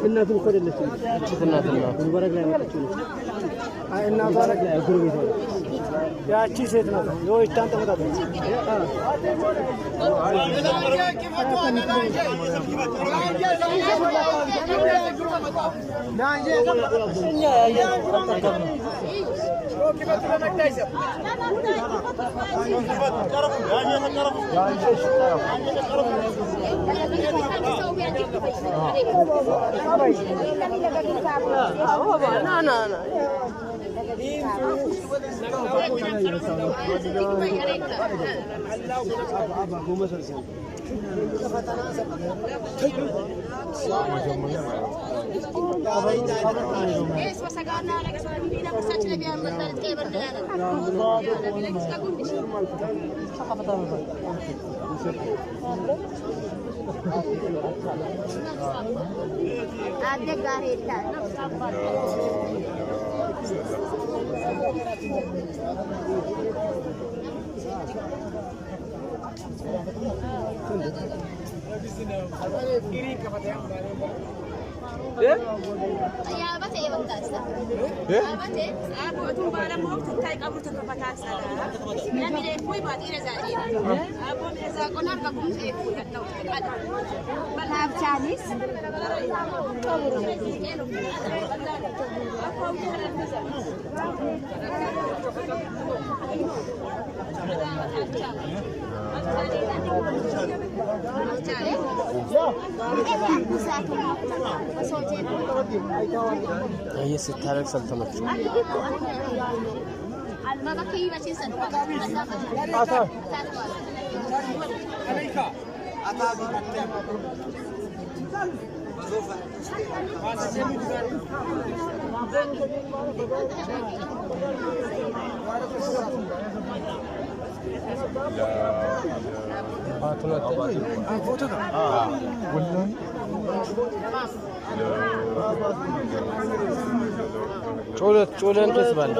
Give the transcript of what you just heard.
እናቱን እኮ አይደለችም እቺ እናቱና ጉንበረግ ላይ መጣችው አይ እናቷ ላይ ጉርቤት ነው ያቺ ሴት ናት የወይታን ተመጣጣች يا بس يا بس يا بس أبو تبارك موت تاي قبل تكفتات سلا يا ميلي كوي بعدين زادين أبو إذا كنا بقوم شيء بلعب تشانيس هي ستارك سلطنة ما بكي بس يسنو ጮለን ተስባለ